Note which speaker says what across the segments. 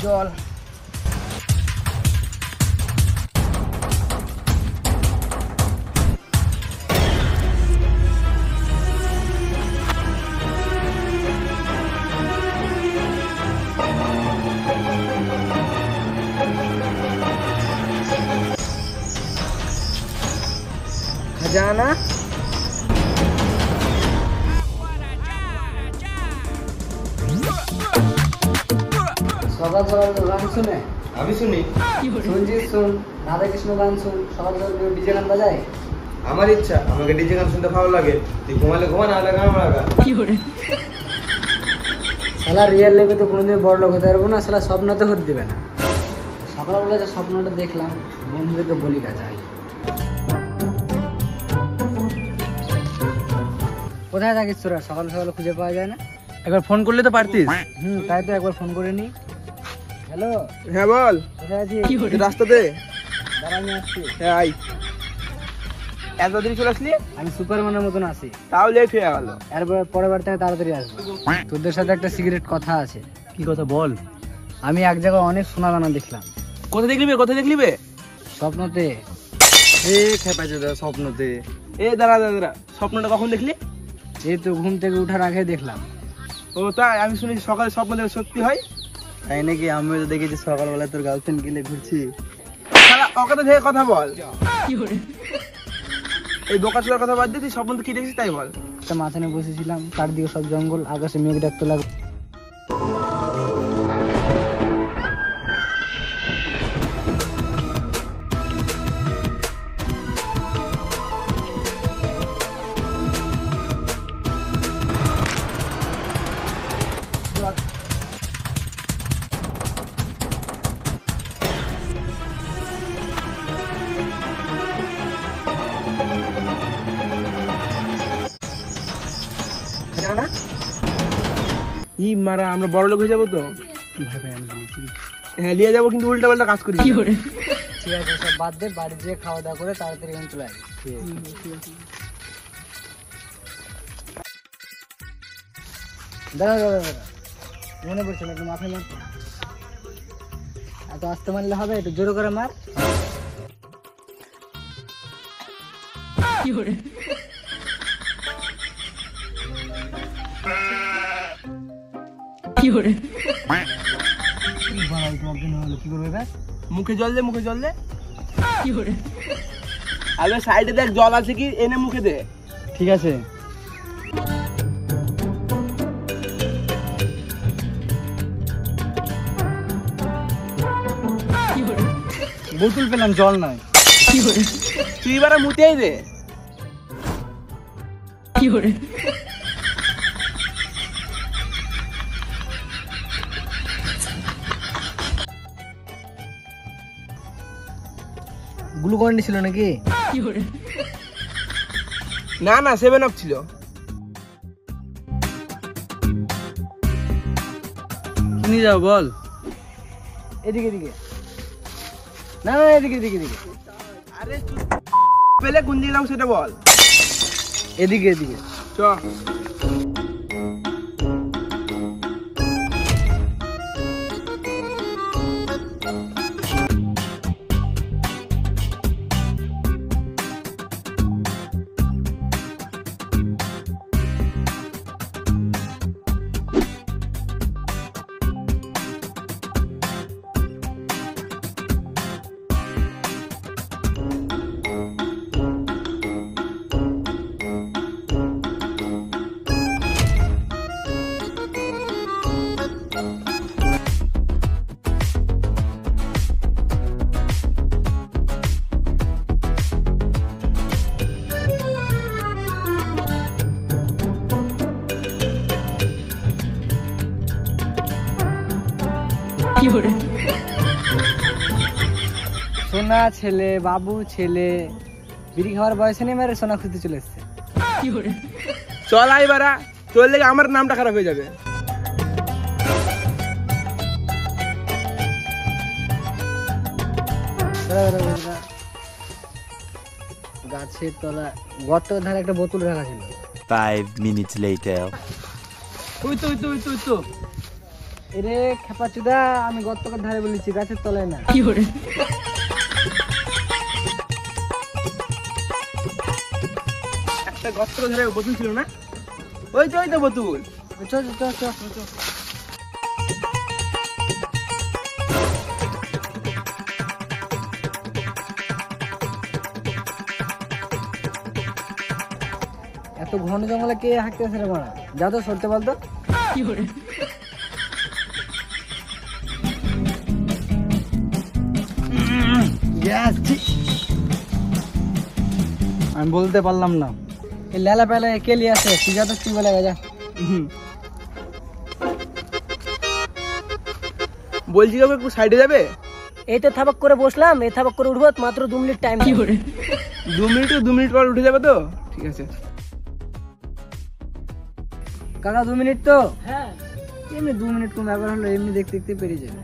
Speaker 1: জল খাজানা সকাল সকাল গান শুনে
Speaker 2: আমি শুনি।
Speaker 1: শুনছিস শুন, রাধা কৃষ্ণ গান শুন, সকাল সকাল ডিজে গান বাজায়।
Speaker 2: আমার ইচ্ছা, আমাকে ডিজে গান শুনতে ভালো লাগে। তুই ঘুমালে ঘুমা, না হলে গান লাগা।
Speaker 1: শালা রিয়েল লাইফে তো কোনোদিন বড় লোক হতে পারবো না, শালা স্বপ্নতে হতে দেবে না। সকালবেলা যে স্বপ্নটা দেখলাম, বন্ধুদেরকে বলি কাজ হয়। কোথায় থাকিস তোরা? সকাল সকাল খুঁজে পাওয়া যায় না।
Speaker 2: একবার ফোন করলে তো পারতিস।
Speaker 1: তাই তো একবার ফোন করে নি। হ্যালো,
Speaker 2: হ্যাঁ বল।
Speaker 1: কোথায় আছিস?
Speaker 2: রাস্তাতে।
Speaker 1: দাঁড়া, আমি আসছি।
Speaker 2: হ্যাঁ আই। এত দেরি চলে আসলি?
Speaker 1: আমি সুপারম্যানের মতন আছি।
Speaker 2: তাও লেট হয়ে গেল।
Speaker 1: এরপর পরের বার থেকে তাড়াতাড়ি আসবো। তোদের সাথে একটা সিগারেট কথা আছে।
Speaker 2: কি কথা বল?
Speaker 1: আমি এক জায়গায় অনেক সোনা দানা দেখলাম।
Speaker 2: কোথায় দেখলিবে? কোথায় দেখলিবে?
Speaker 1: স্বপ্নতে।
Speaker 2: এ খেপাইছে দাদা, স্বপ্নতে। এ দাঁড়া দাঁড়া দাঁড়া, স্বপ্নটা কখন দেখলি?
Speaker 1: এই তো ঘুম থেকে উঠার আগে দেখলাম।
Speaker 2: ও তাই? আমি শুনেছি সকালে স্বপ্ন দেখলে সত্যি হয়।
Speaker 1: তাই নাকি? আমিও তো দেখেছি সকালবেলা তোর গার্লফ্রেন্ড গেলে ঘুরছি।
Speaker 2: শালা অকাতে থেকে কথা বল। এই বোকা চোদার কথা বাদ দিয়ে তুই স্বপ্ন কি দেখছিস তাই বল।
Speaker 1: একটা মাথা নিয়ে বসেছিলাম, চারদিকে সব জঙ্গল, আকাশে মেঘ ডাকতে লাগলো।
Speaker 2: ই মারা, আমরা বড় লোক হয়ে যাবো তো। হ্যাঁ নিয়ে যাবো, কিন্তু উল্টা পাল্টা কাজ করি।
Speaker 1: ঠিক আছে, সব বাদ দে, বাড়ি যেয়ে খাওয়া দাওয়া করে তাড়াতাড়ি এখানে চলে আসবি। দাঁড়া দাঁড়া দাঁড়া, মনে পড়ছে না, একটু মাথায় মার। এত আস্তে মারলে হবে, একটু জোরে করে মার। কি করবে এবার?
Speaker 2: মুখে জল দে, মুখে জল দে। আরে সাইডে দেখ জল আছে কি, এনে মুখে দে।
Speaker 1: ঠিক আছে। বোতল পেলাম, জল নয়।
Speaker 2: তুই এবার মুতেই দে।
Speaker 1: গ্লুকন ছিল নাকি?
Speaker 2: না না, 7 আপ ছিল।
Speaker 1: নিয়ে যাও বল। এদিকে এদিকে, না না এদিকে এদিকে এদিকে।
Speaker 2: আরে পেলে কোন দিকে যাবো সেটা বল।
Speaker 1: এদিকে এদিকে
Speaker 2: চ।
Speaker 1: সোনা ছেলে, বাবু ছেলে, বিড়ি খাওয়ার বয়সে নেই, মেরে সোনা খুঁজতে চলে এসছে।
Speaker 2: চল আই বারা, তোর লেগে আমার নামটা খারাপ হয়ে যাবে।
Speaker 1: গাছের তলা, গর্তের ধারে একটা বোতল রাখা ছিল।
Speaker 3: 5 minutes later.
Speaker 2: তুই
Speaker 1: এরে খেপা চুদা, আমি গর্তকের ধারে বলেছি, গাছের তলায় না।
Speaker 2: একটা গর্ত ধরে বোতল ছিল না? ওই তো বোতল।
Speaker 1: চল চল চল চল। এত ঘন জঙ্গলে কে হাঁটতেছে রে মারা? যা তো সরতে বলতো। আমি বলতে পারলাম না। এই লেলা পেলা কে লিয়ে আসে? তুই যা তো, তুই বলে যা।
Speaker 2: বলছি একটু সাইডে যাবে?
Speaker 1: এই তো থাবাক করে বসলাম, এই থাবাক করে উঠবো, মাত্র 2 মিনিট টাইম।
Speaker 2: 2 মিনিট পর উঠে যাবে তো? ঠিক আছে
Speaker 1: কাকা, 2 মিনিট তো? হ্যাঁ। এমনি 2 মিনিট কোন ব্যাপার হলো, এমনি দেখতে দেখতে পেরিয়ে যাবে।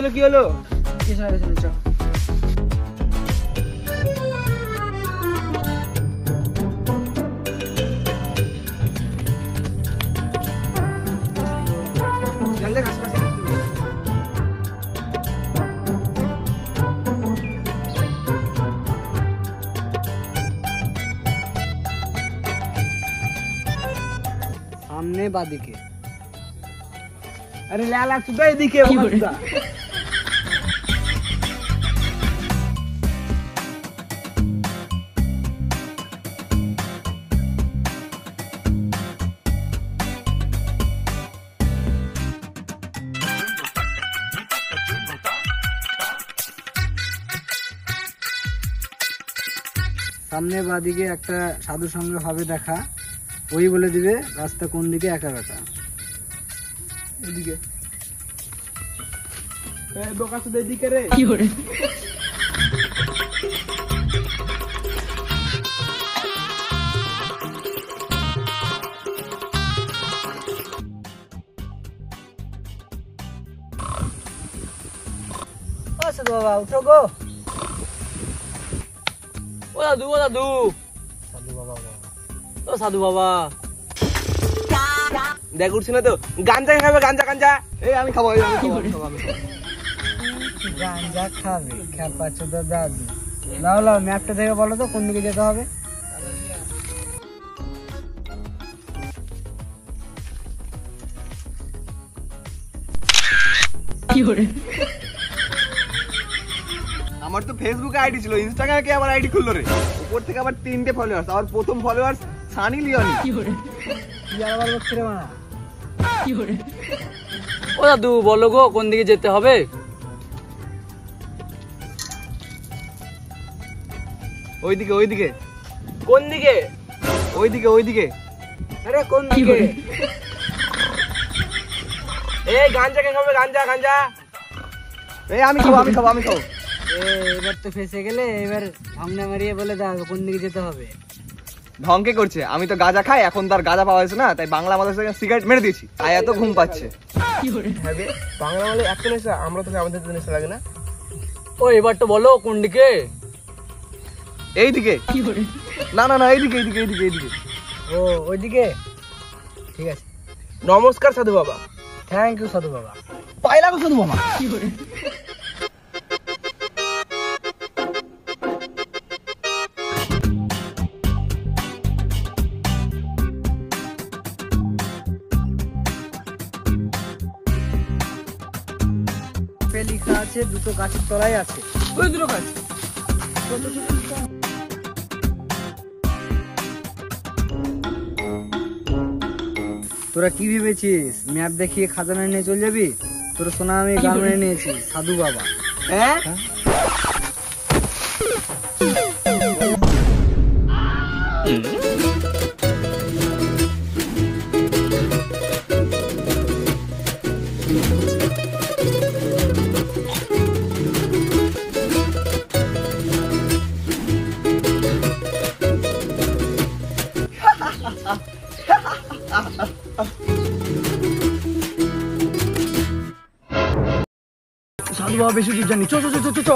Speaker 2: কি হলো?
Speaker 1: চল। সামনে বাদিকে।
Speaker 2: আরে লালা চুদা এদিকে চুদা।
Speaker 1: সামনে বাদিকে একটা সাধুর সঙ্গে হবে দেখা, ওই বলে দিবে রাস্তা কোন দিকে একা বেটা।
Speaker 2: এদিকে বোকা চুদা এদিকে রে।
Speaker 1: ও সাধু বাবা, উঠো গো।
Speaker 2: ও দাদু
Speaker 1: সাধু বাবা,
Speaker 2: ও সাধু বাবা দেখ উঠছে না তো? গাঞ্জা খাবে, গাঞ্জা। এই আমি খাবো।
Speaker 1: গাঞ্জা খাবে খেপা চোদা দাদু? লাও ম্যাপটা দেখে বলো তো কোন দিকে যেতে হবে।
Speaker 2: আমার তো ফেসবুকে আইডি ছিল, ইনস্টাগ্রামে কে আবার আইডি খুললো রে? উপর থেকে আবার 3টে ফলোয়ার্স, আর প্রথম ফলোয়ার্স সানি লিওনি।
Speaker 1: তুই আবার বলছিস রে মানা?
Speaker 3: ও দাদু বলো গো, কোন দিকে যেতে হবে?
Speaker 2: ওইদিকে। কোন দিকে? ওইদিকে।
Speaker 1: আরে কোন দিকে?
Speaker 2: এই গাঞ্জা কে খাবে? গাঞ্জা। এই আমি খাবো।
Speaker 1: এবার তো ফেসে গেলে, এবার ভাঙনা মারিয়ে বলে দাও কোন দিকে যেতে হবে।
Speaker 2: ঢংকে করছে, আমি তো গাঁজা খাই, এখন তো আর গাঁজা পাওয়া যাচ্ছে না, তাই বাংলা মালের সঙ্গে সিগারেট মেরে দিয়েছি, তাই এত ঘুম পাচ্ছে। বাংলা মালে এত নেশা, আমরা তোকে আমাদের তো নেশা লাগে না?
Speaker 3: ও এবার তো বলো কোন দিকে?
Speaker 2: এইদিকে। না এইদিকে।
Speaker 1: ও ওইদিকে, ঠিক আছে।
Speaker 2: নমস্কার সাধু বাবা।
Speaker 1: থ্যাংক ইউ সাধু বাবা।
Speaker 2: পায়ে লাগো সাধু বাবা।
Speaker 1: লেখা আছে দুটো গাছের তলায় আছে।
Speaker 2: ওই দুটো গাছ।
Speaker 1: তোরা কি ভেবেছিস ম্যাপ দেখিয়ে খাজানা নিয়ে চলে যাবি? তোর সোনা আমি গান মেনে নিয়েছি, সাধু বাবা।
Speaker 2: হ্যাঁ সাধু বাবা বেশি দূর জানি, চো চো চো চো চো।